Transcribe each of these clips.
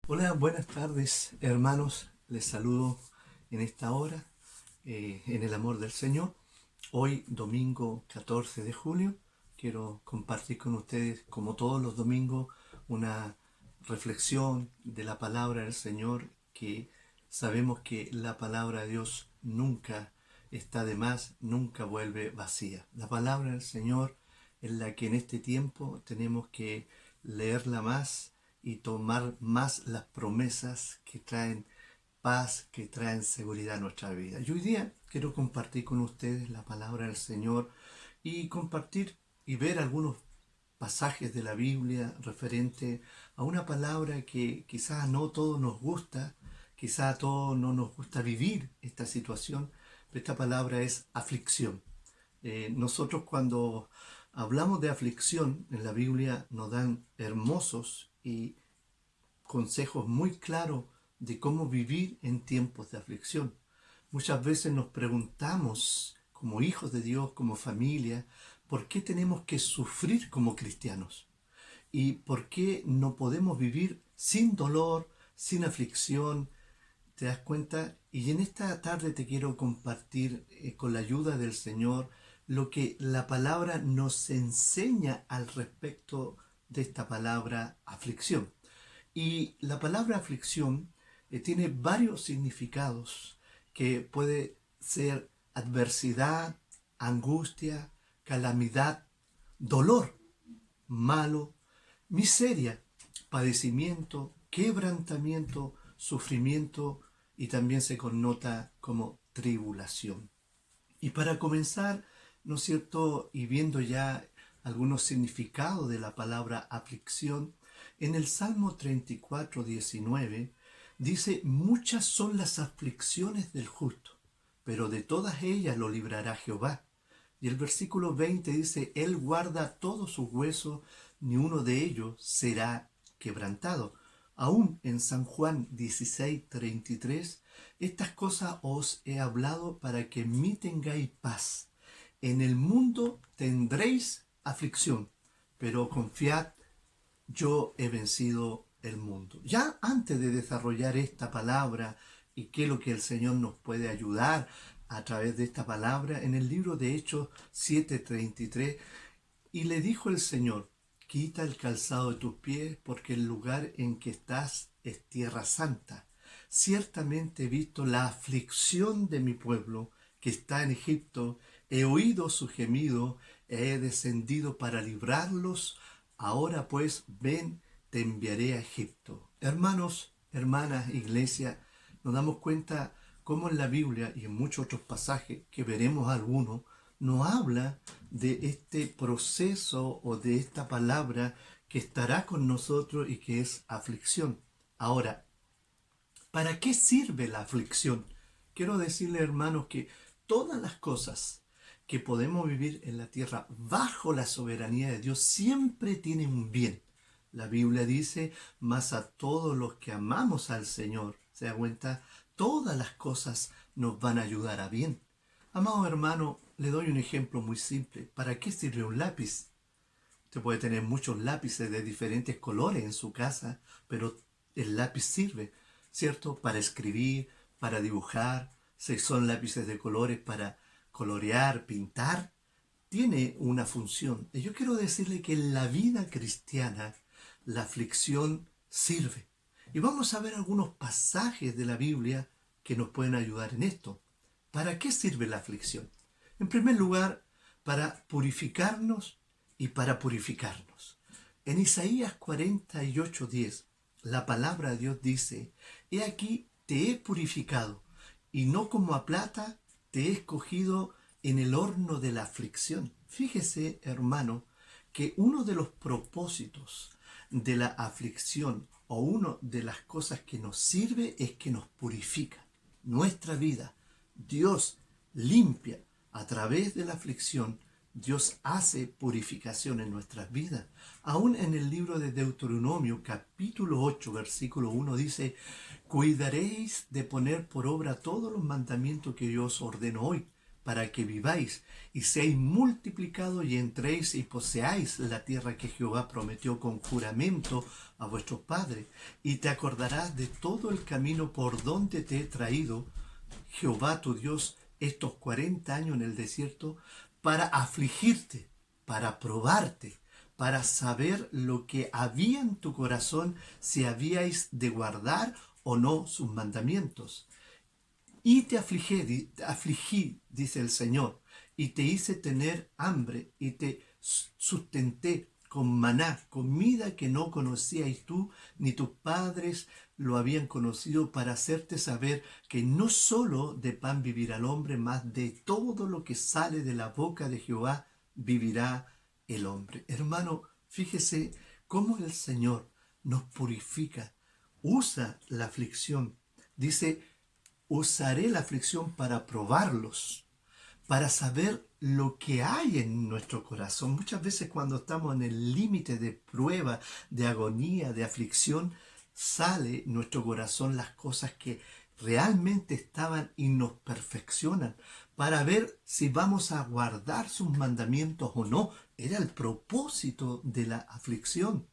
Hola, buenas tardes, hermanos. Les saludo en esta hora, en el amor del Señor. Hoy, domingo 14 de julio, quiero compartir con ustedes, como todos los domingos, una reflexión de la palabra del Señor, que sabemos que la palabra de Dios nunca está de más, nunca vuelve vacía. La palabra del Señor es la que en este tiempo tenemos que leerla más y tomar más las promesas que traen paz, que traen seguridad a nuestra vida. Y hoy día quiero compartir con ustedes la palabra del Señor y compartir y ver algunos pasajes de la Biblia referente a una palabra que quizás no todos nos gusta, quizás a todos no nos gusta vivir esta situación, pero esta palabra es aflicción. Nosotros cuando hablamos de aflicción en la Biblia nos dan hermosos y consejos muy claros de cómo vivir en tiempos de aflicción. Muchas veces nos preguntamos, como hijos de Dios, como familia, ¿por qué tenemos que sufrir como cristianos? ¿Y por qué no podemos vivir sin dolor, sin aflicción? ¿Te das cuenta? Y en esta tarde te quiero compartir con la ayuda del Señor lo que la palabra nos enseña al respecto de esta palabra aflicción. Y la palabra aflicción tiene varios significados que puede ser adversidad, angustia, calamidad, dolor, malo, miseria, padecimiento, quebrantamiento, sufrimiento y también se connota como tribulación. Y para comenzar, ¿no es cierto? Y viendo ya algunos significados de la palabra aflicción, en el Salmo 34:19 dice, muchas son las aflicciones del justo, pero de todas ellas lo librará Jehová. Y el versículo 20 dice, Él guarda todos sus huesos, ni uno de ellos será quebrantado. Aún en San Juan 16:33, estas cosas os he hablado para que en mí tengáis paz. En el mundo tendréis aflicción, pero confiad, yo he vencido el mundo. Ya antes de desarrollar esta palabra y qué es lo que el Señor nos puede ayudar a través de esta palabra, en el libro de Hechos 7:33, y le dijo el Señor, quita el calzado de tus pies, porque el lugar en que estás es tierra santa. Ciertamente he visto la aflicción de mi pueblo que está en Egipto, he oído su gemido, he descendido para librarlos. Ahora pues, ven, te enviaré a Egipto. Hermanos, hermanas, iglesia, nos damos cuenta cómo en la Biblia y en muchos otros pasajes, que veremos algunos, nos habla de este proceso o de esta palabra que estará con nosotros y que es aflicción. Ahora, ¿para qué sirve la aflicción? Quiero decirle, hermanos, que todas las cosas que podemos vivir en la tierra bajo la soberanía de Dios siempre tienen un bien. La Biblia dice, mas a todos los que amamos al Señor, ¿se da cuenta? Todas las cosas nos van a ayudar a bien. Amado hermano, le doy un ejemplo muy simple. ¿Para qué sirve un lápiz? Usted puede tener muchos lápices de diferentes colores en su casa, pero el lápiz sirve, ¿cierto? Para escribir, para dibujar, si son lápices de colores para colorear, pintar, tiene una función. Y yo quiero decirle que en la vida cristiana la aflicción sirve. Y vamos a ver algunos pasajes de la Biblia que nos pueden ayudar en esto. ¿Para qué sirve la aflicción? En primer lugar, para purificarnos y para purificarnos. En Isaías 48:10, la palabra de Dios dice, he aquí te he purificado, y no como a plata te he escogido en el horno de la aflicción. Fíjese, hermano, que uno de los propósitos de la aflicción o una de las cosas que nos sirve es que nos purifica nuestra vida. Dios limpia a través de la aflicción. Dios hace purificación en nuestras vidas. Aún en el libro de Deuteronomio, capítulo 8, versículo 1, dice, cuidaréis de poner por obra todos los mandamientos que yo os ordeno hoy, para que viváis y seáis multiplicados y entréis y poseáis la tierra que Jehová prometió con juramento a vuestros padres. Y te acordarás de todo el camino por donde te he traído, Jehová tu Dios, estos 40 años en el desierto, para afligirte, para probarte, para saber lo que había en tu corazón, si habíais de guardar o no sus mandamientos. Y te afligí, dice el Señor, y te hice tener hambre, y te sustenté con maná, comida que no conocíais tú, ni tus padres lo habían conocido, para hacerte saber que no solo de pan vivirá el hombre, mas de todo lo que sale de la boca de Jehová vivirá el hombre. Hermano, fíjese cómo el Señor nos purifica, usa la aflicción. Dice, usaré la aflicción para probarlos, para saber lo que hay en nuestro corazón. Muchas veces cuando estamos en el límite de prueba, de agonía, de aflicción, sale nuestro corazón las cosas que realmente estaban y nos perfeccionan, para ver si vamos a guardar sus mandamientos o no. Era el propósito de la aflicción.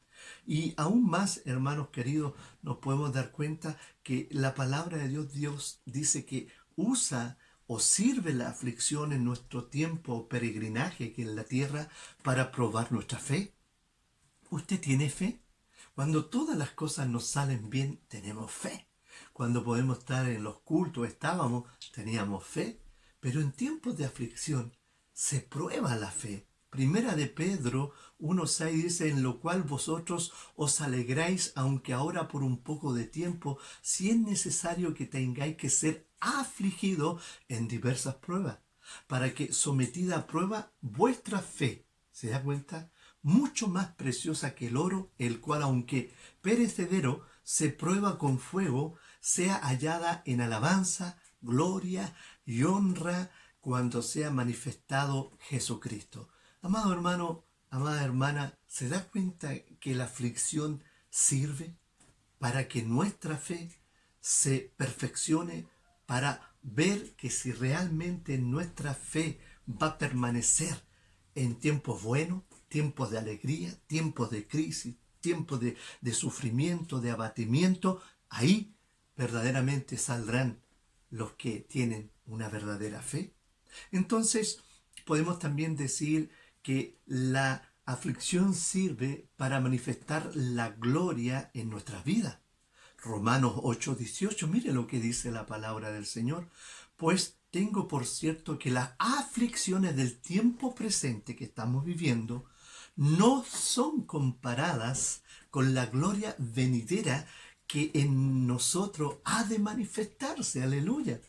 Y aún más, hermanos queridos, nos podemos dar cuenta que la palabra de Dios dice que usa o sirve la aflicción en nuestro tiempo peregrinaje que en la tierra para probar nuestra fe. ¿Usted tiene fe? Cuando todas las cosas nos salen bien, tenemos fe. Cuando podemos estar en los cultos, teníamos fe. Pero en tiempos de aflicción se prueba la fe. Primera de Pedro 1:6 dice, en lo cual vosotros os alegráis, aunque ahora por un poco de tiempo, si es necesario que tengáis que ser afligidos en diversas pruebas, para que sometida a prueba vuestra fe, ¿se da cuenta? Mucho más preciosa que el oro, el cual aunque perecedero, se prueba con fuego, sea hallada en alabanza, gloria y honra cuando sea manifestado Jesucristo. Amado hermano, amada hermana, ¿se da cuenta que la aflicción sirve para que nuestra fe se perfeccione, para ver que si realmente nuestra fe va a permanecer en tiempos buenos, tiempos de alegría, tiempos de crisis, tiempos de sufrimiento, de abatimiento? Ahí verdaderamente saldrán los que tienen una verdadera fe. Entonces, podemos también decir que la aflicción sirve para manifestar la gloria en nuestras vidas. Romanos 8:18, mire lo que dice la palabra del Señor. Pues tengo por cierto que las aflicciones del tiempo presente que estamos viviendo no son comparadas con la gloria venidera que en nosotros ha de manifestarse. Aleluya.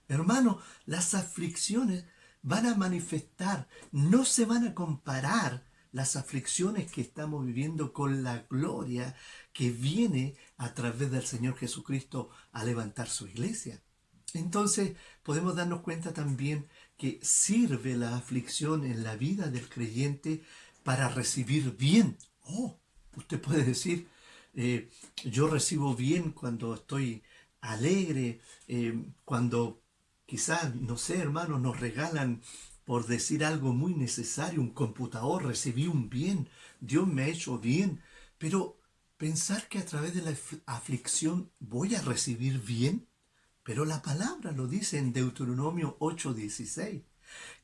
Hermano, las aflicciones van a manifestar, no se van a comparar las aflicciones que estamos viviendo con la gloria que viene a través del Señor Jesucristo a levantar su iglesia. Entonces podemos darnos cuenta también que sirve la aflicción en la vida del creyente para recibir bien. Oh, usted puede decir, yo recibo bien cuando estoy alegre, cuando quizás, no sé, hermanos, nos regalan, por decir algo muy necesario, un computador, recibí un bien, Dios me ha hecho bien, pero pensar que a través de la aflicción voy a recibir bien, pero la palabra lo dice en Deuteronomio 8:16,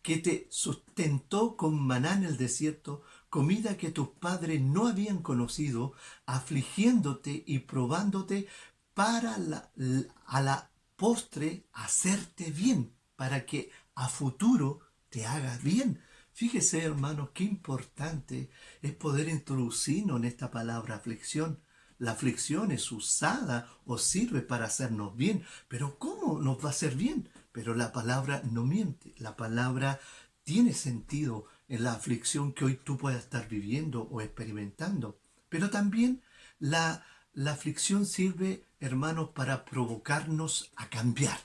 que te sustentó con maná en el desierto, comida que tus padres no habían conocido, afligiéndote y probándote para a la postre hacerte bien, para que a futuro te haga bien. Fíjese, hermanos, qué importante es poder introducirnos en esta palabra aflicción. La aflicción es usada o sirve para hacernos bien, pero ¿cómo nos va a hacer bien? Pero la palabra no miente, la palabra tiene sentido en la aflicción que hoy tú puedas estar viviendo o experimentando. Pero también la aflicción sirve, hermanos, para provocarnos a cambiar.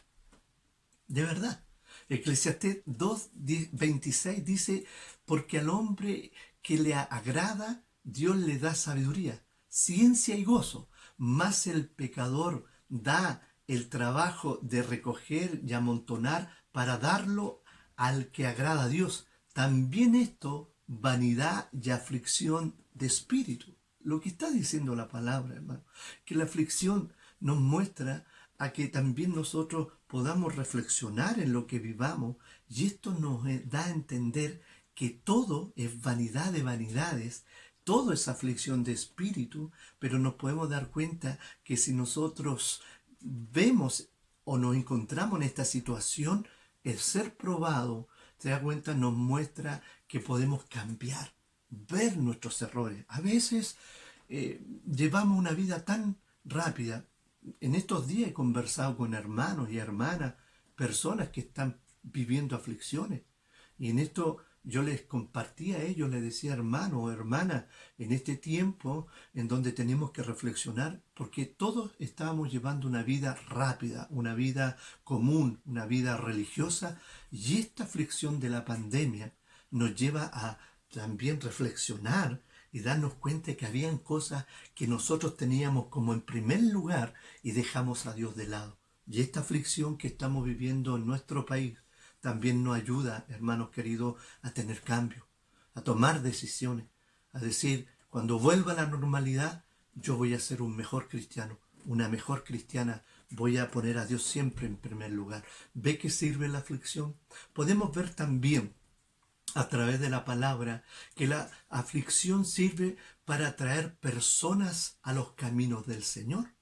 De verdad. Eclesiastés 2:26 dice, porque al hombre que le agrada, Dios le da sabiduría, ciencia y gozo, mas el pecador da el trabajo de recoger y amontonar para darlo al que agrada a Dios. También esto, vanidad y aflicción de espíritu. Lo que está diciendo la palabra, hermano, que la aflicción nos muestra a que también nosotros podamos reflexionar en lo que vivamos, y esto nos da a entender que todo es vanidad de vanidades, todo es aflicción de espíritu, pero nos podemos dar cuenta que si nosotros vemos o nos encontramos en esta situación, el ser probado, te das cuenta, nos muestra que podemos cambiar, ver nuestros errores. A veces llevamos una vida tan rápida. En estos días he conversado con hermanos y hermanas, personas que están viviendo aflicciones. Y en esto yo les compartía a ellos, les decía, hermano o hermana, en este tiempo en donde tenemos que reflexionar, porque todos estábamos llevando una vida rápida, una vida común, una vida religiosa, y esta aflicción de la pandemia nos lleva a también reflexionar y darnos cuenta que habían cosas que nosotros teníamos como en primer lugar y dejamos a Dios de lado. Y esta aflicción que estamos viviendo en nuestro país también nos ayuda, hermanos queridos, a tener cambio, a tomar decisiones, a decir, cuando vuelva a la normalidad, yo voy a ser un mejor cristiano, una mejor cristiana, voy a poner a Dios siempre en primer lugar. ¿Ve que sirve la aflicción? Podemos ver también a través de la palabra que la aflicción sirve para traer personas a los caminos del Señor.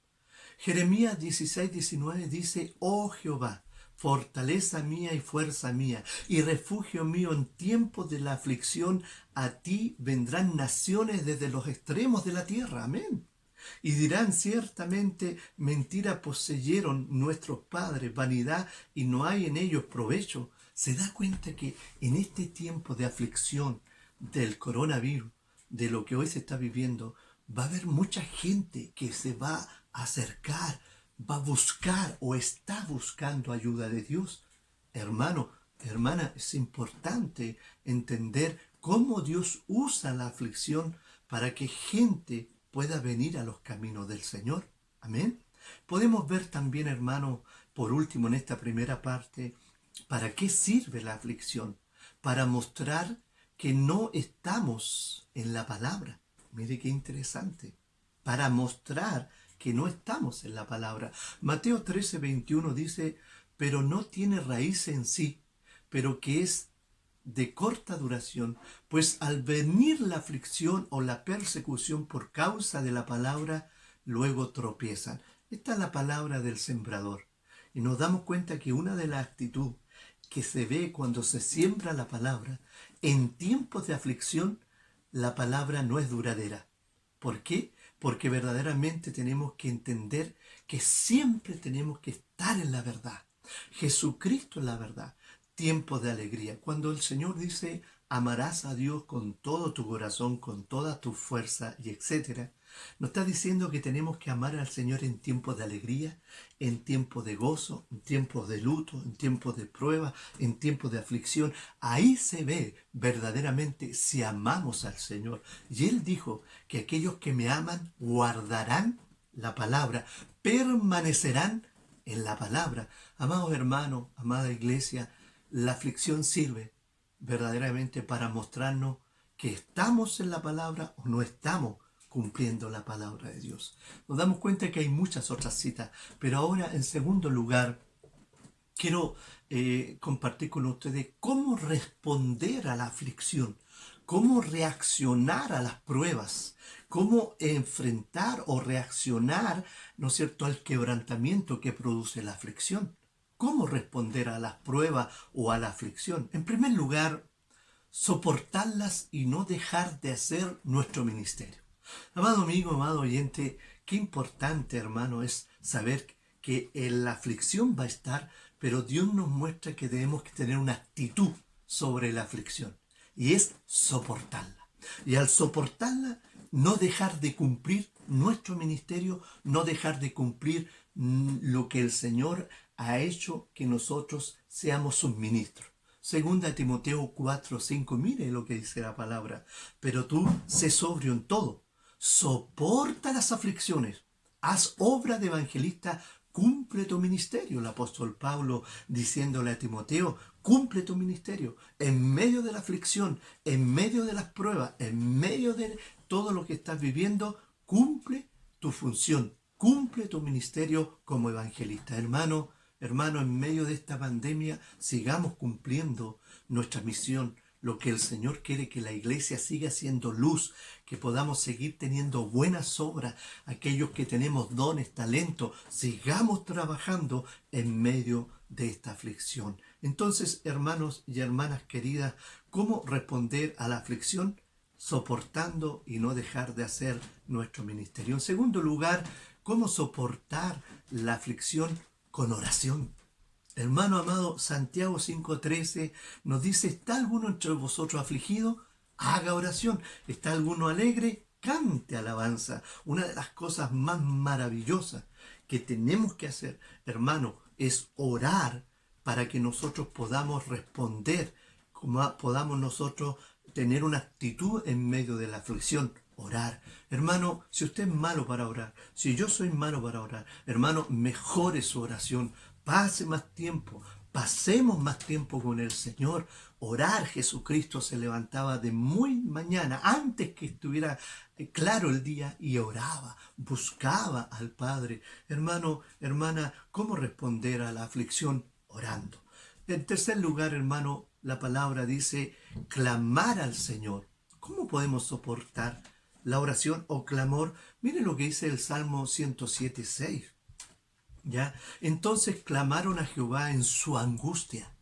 Jeremías 16:19 dice, oh Jehová, fortaleza mía y fuerza mía, y refugio mío en tiempos de la aflicción, a ti vendrán naciones desde los extremos de la tierra. Amén. Y dirán ciertamente, mentira poseyeron nuestros padres, vanidad, y no hay en ellos provecho. Se da cuenta que en este tiempo de aflicción del coronavirus, de lo que hoy se está viviendo, va a haber mucha gente que se va a acercar, va a buscar o está buscando ayuda de Dios. Hermano, hermana, es importante entender cómo Dios usa la aflicción para que gente pueda venir a los caminos del Señor. Amén. Podemos ver también, hermano, por último en esta primera parte, ¿para qué sirve la aflicción? Para mostrar que no estamos en la palabra. Mire qué interesante. Para mostrar que no estamos en la palabra. Mateo 13:21 dice, pero no tiene raíz en sí, pero que es de corta duración, pues al venir la aflicción o la persecución por causa de la palabra, luego tropiezan. Esta es la palabra del sembrador. Y nos damos cuenta que una de las actitudes que se ve cuando se siembra la palabra, en tiempos de aflicción, la palabra no es duradera. ¿Por qué? Porque verdaderamente tenemos que entender que siempre tenemos que estar en la verdad. Jesucristo es la verdad. Tiempos de alegría. Cuando el Señor dice, amarás a Dios con todo tu corazón, con toda tu fuerza y etcétera, nos está diciendo que tenemos que amar al Señor en tiempos de alegría, en tiempos de gozo, en tiempos de luto, en tiempos de prueba, en tiempos de aflicción. Ahí se ve verdaderamente si amamos al Señor. Y Él dijo que aquellos que me aman guardarán la palabra, permanecerán en la palabra. Amados hermanos, amada iglesia, la aflicción sirve verdaderamente para mostrarnos que estamos en la palabra o no estamos cumpliendo la palabra de Dios. Nos damos cuenta que hay muchas otras citas, pero ahora en segundo lugar quiero compartir con ustedes cómo responder a la aflicción, cómo reaccionar a las pruebas, cómo enfrentar o reaccionar, ¿no es cierto?, al quebrantamiento que produce la aflicción. ¿Cómo responder a las pruebas o a la aflicción? En primer lugar, soportarlas y no dejar de hacer nuestro ministerio. Amado amigo, amado oyente, qué importante, hermano, es saber que en la aflicción va a estar, pero Dios nos muestra que tenemos que tener una actitud sobre la aflicción, y es soportarla. Y al soportarla, no dejar de cumplir nuestro ministerio, no dejar de cumplir lo que el Señor ha hecho que nosotros seamos sus ministros. Segunda Timoteo 4:5, mire lo que dice la palabra. Pero tú sé sobrio en todo, soporta las aflicciones, haz obra de evangelista, cumple tu ministerio. El apóstol Pablo diciéndole a Timoteo, cumple tu ministerio. En medio de la aflicción, en medio de las pruebas, en medio de todo lo que estás viviendo, cumple tu función, cumple tu ministerio como evangelista. Hermano, en medio de esta pandemia, sigamos cumpliendo nuestra misión. Lo que el Señor quiere, que la iglesia siga siendo luz, que podamos seguir teniendo buenas obras, aquellos que tenemos dones, talentos, sigamos trabajando en medio de esta aflicción. Entonces, hermanos y hermanas queridas, ¿cómo responder a la aflicción? Soportando y no dejar de hacer nuestro ministerio. En segundo lugar, ¿cómo soportar la aflicción? Con oración. Hermano amado, Santiago 5:13 nos dice: ¿está alguno entre vosotros afligido? Haga oración. ¿Está alguno alegre? Cante alabanza. Una de las cosas más maravillosas que tenemos que hacer, hermano, es orar para que nosotros podamos responder, como podamos nosotros tener una actitud en medio de la aflicción. Orar. Hermano, si usted es malo para orar, si yo soy malo para orar, hermano, mejore su oración. Pase más tiempo, pasemos más tiempo con el Señor. Orar, Jesucristo se levantaba de muy mañana, antes que estuviera claro el día, y oraba, buscaba al Padre. Hermano, hermana, ¿cómo responder a la aflicción? Orando. En tercer lugar, hermano, la palabra dice clamar al Señor. ¿Cómo podemos soportar la oración o clamor? Miren lo que dice el Salmo 107:6. ¿Ya? Entonces clamaron a Jehová en su angustia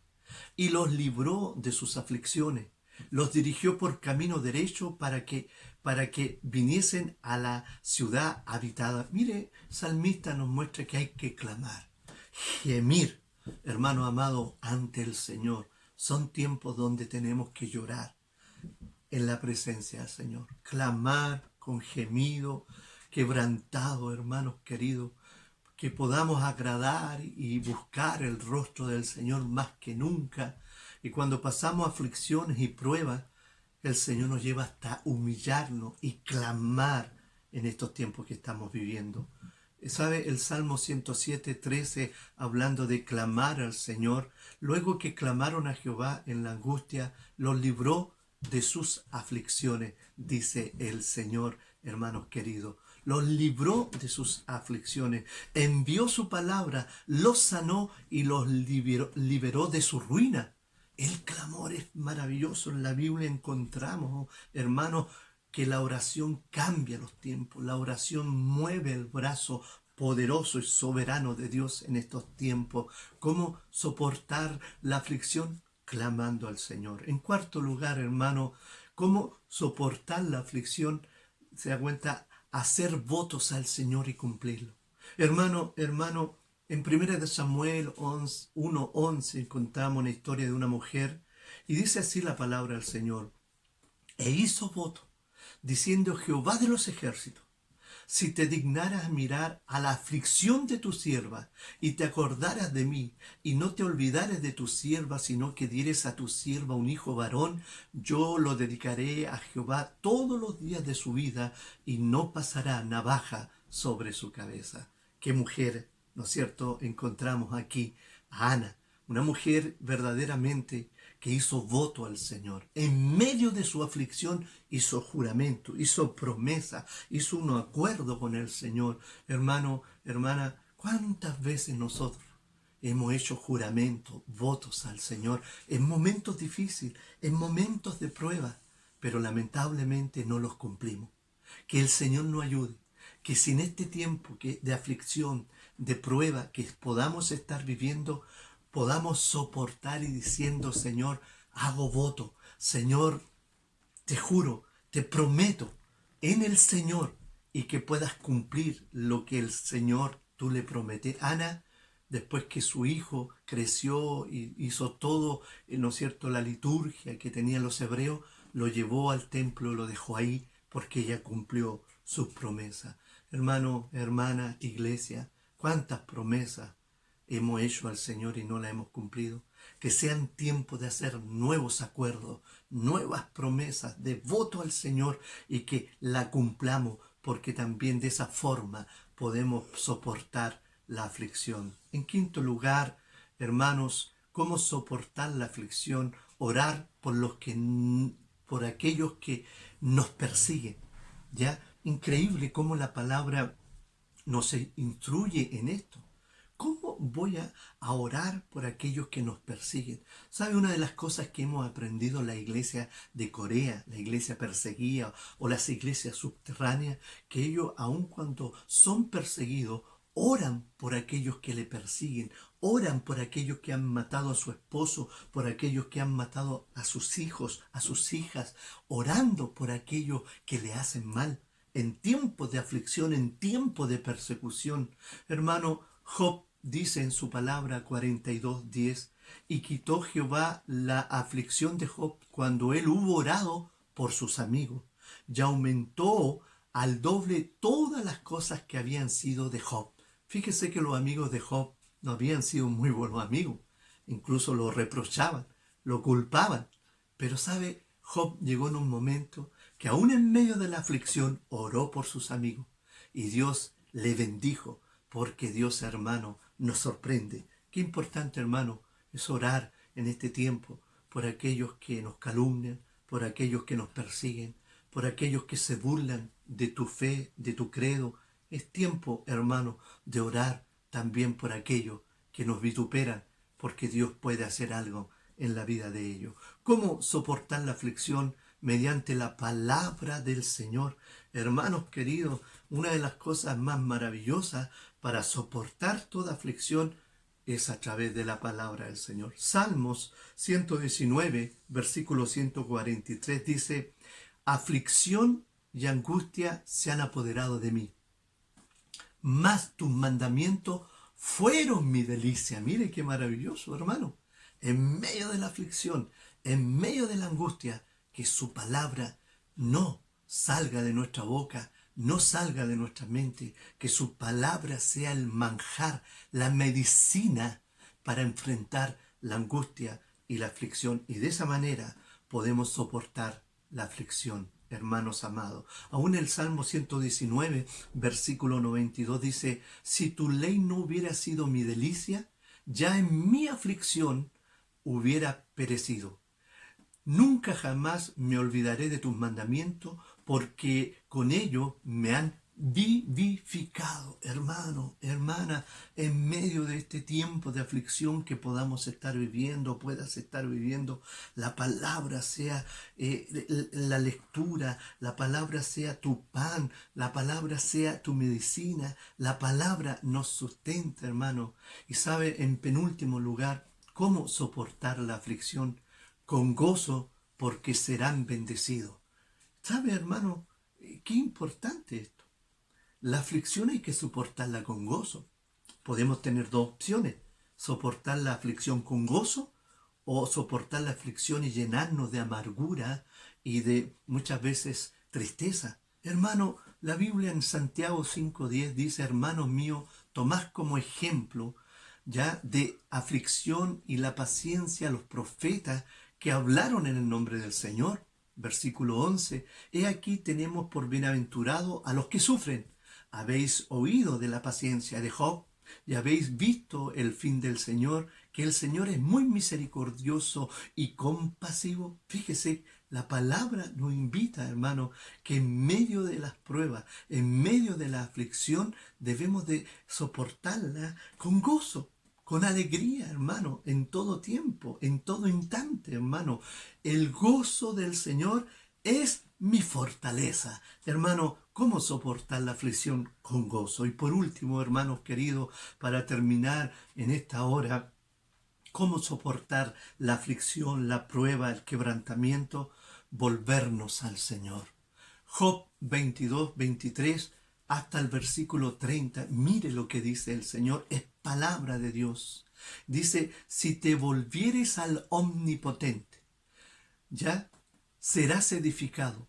y los libró de sus aflicciones. Los dirigió por camino derecho para que viniesen a la ciudad habitada. Mire, salmista nos muestra que hay que clamar, gemir, hermano amado, ante el Señor. Son tiempos donde tenemos que llorar en la presencia del Señor. Clamar con gemido, quebrantado, hermanos queridos, que podamos agradar y buscar el rostro del Señor más que nunca. Y cuando pasamos aflicciones y pruebas, el Señor nos lleva hasta humillarnos y clamar en estos tiempos que estamos viviendo. ¿Sabe? El Salmo 107:13, hablando de clamar al Señor, luego que clamaron a Jehová en la angustia, los libró de sus aflicciones, dice el Señor, hermanos queridos. Los libró de sus aflicciones, envió su palabra, los sanó y los liberó de su ruina. El clamor es maravilloso. En la Biblia encontramos, hermanos, que la oración cambia los tiempos. La oración mueve el brazo poderoso y soberano de Dios en estos tiempos. ¿Cómo soportar la aflicción? Clamando al Señor. En cuarto lugar, hermano, ¿cómo soportar la aflicción? Se da cuenta, hacer votos al Señor y cumplirlo. Hermano, en 1 Samuel 1:11 encontramos una historia de una mujer y dice así la palabra del Señor: e hizo voto, diciendo: Jehová de los ejércitos, si te dignaras mirar a la aflicción de tu sierva, y te acordaras de mí, y no te olvidares de tu sierva, sino que dieres a tu sierva un hijo varón, yo lo dedicaré a Jehová todos los días de su vida, y no pasará navaja sobre su cabeza. Qué mujer, ¿no es cierto?, encontramos aquí a Ana, una mujer verdaderamente que hizo voto al Señor. En medio de su aflicción hizo juramento, hizo promesa, hizo un acuerdo con el Señor. Hermano, hermana, ¿cuántas veces nosotros hemos hecho juramento, votos al Señor en momentos difíciles, en momentos de prueba, pero lamentablemente no los cumplimos? Que el Señor nos ayude, que si en este tiempo de aflicción, de prueba que podamos estar viviendo, podamos soportar y diciendo: Señor, hago voto, Señor, te juro, te prometo en el Señor, y que puedas cumplir lo que el Señor tú le prometes. Ana, después que su hijo creció y hizo todo, ¿no es cierto?, la liturgia que tenían los hebreos, lo llevó al templo, lo dejó ahí porque ella cumplió sus promesas. Hermano, hermana, iglesia, ¿cuántas promesas hemos hecho al Señor y no la hemos cumplido? Que sean tiempos de hacer nuevos acuerdos, nuevas promesas de voto al Señor, y que la cumplamos, porque también de esa forma podemos soportar la aflicción. En quinto lugar, hermanos, cómo soportar la aflicción, orar por aquellos que nos persiguen. ¿Ya? Increíble cómo la palabra nos instruye en esto. ¿Cómo voy a orar por aquellos que nos persiguen? ¿Sabe una de las cosas que hemos aprendido en la iglesia de Corea, la iglesia perseguida o las iglesias subterráneas? Que ellos, aun cuando son perseguidos, oran por aquellos que le persiguen, oran por aquellos que han matado a su esposo, por aquellos que han matado a sus hijos, a sus hijas, orando por aquellos que le hacen mal. En tiempos de aflicción, en tiempos de persecución. Hermano, Job dice en su palabra 42:10, y quitó Jehová la aflicción de Job cuando él hubo orado por sus amigos, y aumentó al doble todas las cosas que habían sido de Job. Fíjese que los amigos de Job no habían sido muy buenos amigos, incluso lo reprochaban, lo culpaban. Pero sabe, Job llegó en un momento que aún en medio de la aflicción oró por sus amigos y Dios le bendijo, porque Dios, hermano, nos sorprende. Qué importante, hermano, es orar en este tiempo por aquellos que nos calumnian, por aquellos que nos persiguen, por aquellos que se burlan de tu fe, de tu credo. Es tiempo, hermano, de orar también por aquellos que nos vituperan, porque Dios puede hacer algo en la vida de ellos. ¿Cómo soportar la aflicción? Mediante la palabra del Señor. Hermanos queridos, una de las cosas más maravillosas para soportar toda aflicción es a través de la palabra del Señor. Salmos 119, versículo 143 dice: aflicción y angustia se han apoderado de mí, mas tus mandamientos fueron mi delicia. Mire qué maravilloso, hermano. En medio de la aflicción, en medio de la angustia, que su palabra no salga de nuestra boca, no salga de nuestra mente, que su palabra sea el manjar, la medicina para enfrentar la angustia y la aflicción. Y de esa manera podemos soportar la aflicción, hermanos amados. Aún el Salmo 119, versículo 92 dice: si tu ley no hubiera sido mi delicia, ya en mi aflicción hubiera perecido. Nunca jamás me olvidaré de tus mandamientos, porque con ello me han vivificado. Hermano, hermana, en medio de este tiempo de aflicción que podamos estar viviendo, puedas estar viviendo, la palabra sea la lectura, la palabra sea tu pan, la palabra sea tu medicina, la palabra nos sustenta, hermano. Y sabe, en penúltimo lugar, cómo soportar la aflicción: con gozo, porque serán bendecidos. ¿Sabe, hermano? Qué importante esto. La aflicción hay que soportarla con gozo. Podemos tener dos opciones: soportar la aflicción con gozo o soportar la aflicción y llenarnos de amargura y de muchas veces tristeza. Hermano, la Biblia en Santiago 5:10 dice: hermanos míos, tomad como ejemplo ya de aflicción y la paciencia a los profetas que hablaron en el nombre del Señor. Versículo 11. He aquí tenemos por bienaventurado a los que sufren. Habéis oído de la paciencia de Job y habéis visto el fin del Señor, que el Señor es muy misericordioso y compasivo. Fíjese, la palabra nos invita, hermano, que en medio de las pruebas, en medio de la aflicción, debemos de soportarla con gozo, con alegría, hermano, en todo tiempo, en todo instante, hermano. El gozo del Señor es mi fortaleza. Hermano, ¿cómo soportar la aflicción con gozo? Y por último, hermanos queridos, para terminar en esta hora, ¿cómo soportar la aflicción, la prueba, el quebrantamiento? Volvernos al Señor. Job 22:23 hasta el versículo 30. Mire lo que dice el Señor. Es palabra de Dios. Dice: si te volvieres al Omnipotente, ya serás edificado.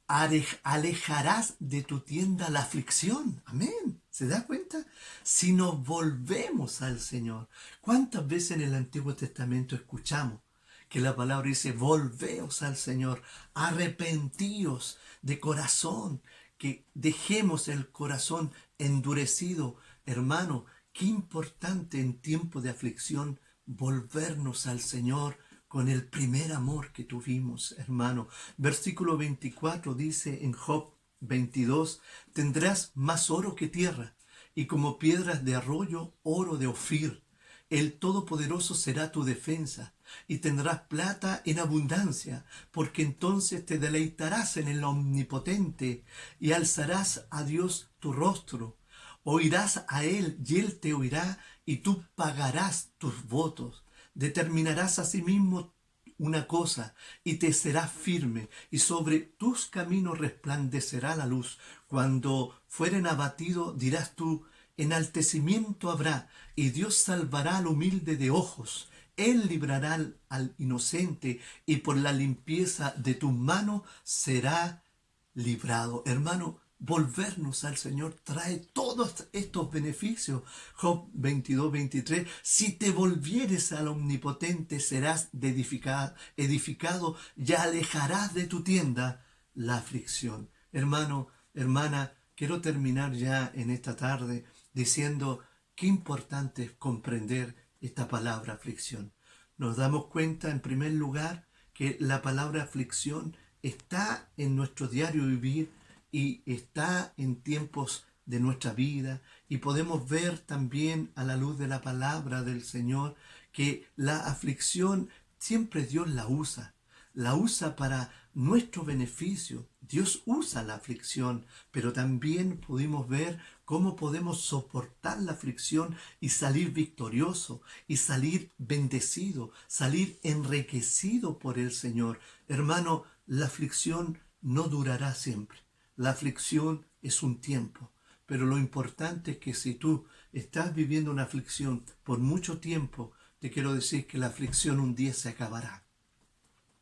Alejarás de tu tienda la aflicción. Amén. ¿Se da cuenta? Si nos volvemos al Señor. ¿Cuántas veces en el Antiguo Testamento escuchamos que la palabra dice: volveos al Señor, arrepentíos de corazón, que dejemos el corazón endurecido? Hermano, qué importante en tiempo de aflicción volvernos al Señor con el primer amor que tuvimos, hermano. Versículo 24 dice en Job 22, tendrás más oro que tierra, y como piedras de arroyo, oro de Ofir. El Todopoderoso será tu defensa, y tendrás plata en abundancia, porque entonces te deleitarás en el Omnipotente, y alzarás a Dios tu rostro. Oirás a Él, y Él te oirá, y tú pagarás tus votos. Determinarás asimismo una cosa, y te será firme, y sobre tus caminos resplandecerá la luz. Cuando fueren abatidos, dirás tú, enaltecimiento habrá, y Dios salvará al humilde de ojos. Él librará al inocente, y por la limpieza de tu mano será librado. Hermano, volvernos al Señor trae todos estos beneficios. Job 22, 23. Si te volvieres al Omnipotente, serás edificado y alejarás de tu tienda la aflicción. Hermano, hermana, quiero terminar ya en esta tarde diciendo qué importante es comprender esta palabra aflicción. Nos damos cuenta, en primer lugar, que la palabra aflicción está en nuestro diario vivir y está en tiempos de nuestra vida, y podemos ver también a la luz de la palabra del Señor que la aflicción siempre Dios la usa para nuestro beneficio. Dios usa la aflicción, pero también pudimos ver cómo podemos soportar la aflicción y salir victorioso, y salir bendecido, salir enriquecido por el Señor. Hermano, la aflicción no durará siempre. La aflicción es un tiempo, pero lo importante es que si tú estás viviendo una aflicción por mucho tiempo, te quiero decir que la aflicción un día se acabará.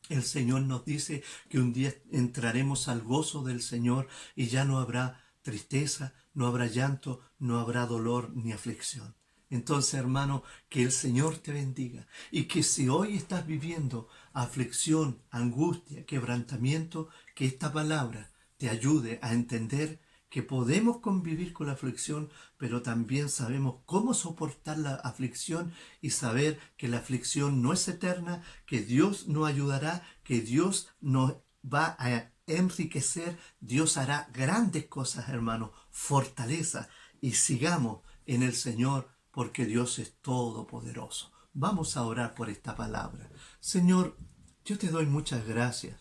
El Señor nos dice que un día entraremos al gozo del Señor y ya no habrá tristeza, no habrá llanto, no habrá dolor ni aflicción. Entonces, hermano, que el Señor te bendiga, y que si hoy estás viviendo aflicción, angustia, quebrantamiento, que esta palabra te ayude a entender que podemos convivir con la aflicción, pero también sabemos cómo soportar la aflicción, y saber que la aflicción no es eterna, que Dios nos ayudará, que Dios nos va a enriquecer, Dios hará grandes cosas, hermano, fortaleza, y sigamos en el Señor, porque Dios es todopoderoso. Vamos a orar por esta palabra. Señor, yo te doy muchas gracias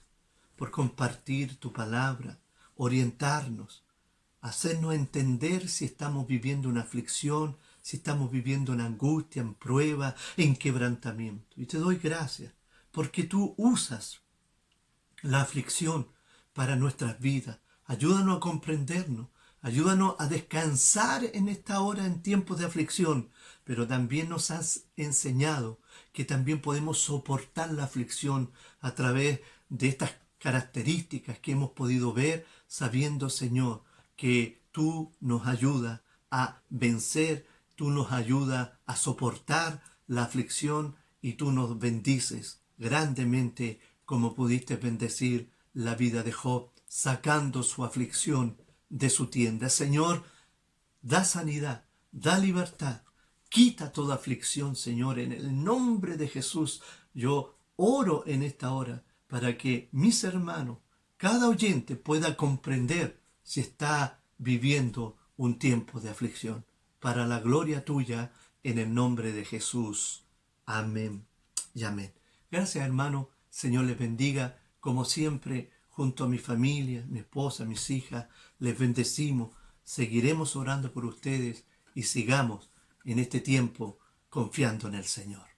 por compartir tu palabra, orientarnos, hacernos entender si estamos viviendo una aflicción, si estamos viviendo una angustia, en prueba, en quebrantamiento. Y te doy gracias porque tú usas la aflicción para nuestras vidas. Ayúdanos a comprendernos, ayúdanos a descansar en esta hora en tiempos de aflicción, pero también nos has enseñado que también podemos soportar la aflicción a través de estas características que hemos podido ver, sabiendo, Señor, que tú nos ayudas a vencer, tú nos ayudas a soportar la aflicción, y tú nos bendices grandemente como pudiste bendecir la vida de Job, sacando su aflicción de su tienda. Señor, da sanidad, da libertad, quita toda aflicción, Señor, en el nombre de Jesús. Yo oro en esta hora para que mis hermanos, cada oyente, pueda comprender si está viviendo un tiempo de aflicción. Para la gloria tuya, en el nombre de Jesús. Amén y amén. Gracias, hermano. Señor les bendiga. Como siempre, junto a mi familia, mi esposa, mis hijas, les bendecimos. Seguiremos orando por ustedes, y sigamos en este tiempo confiando en el Señor.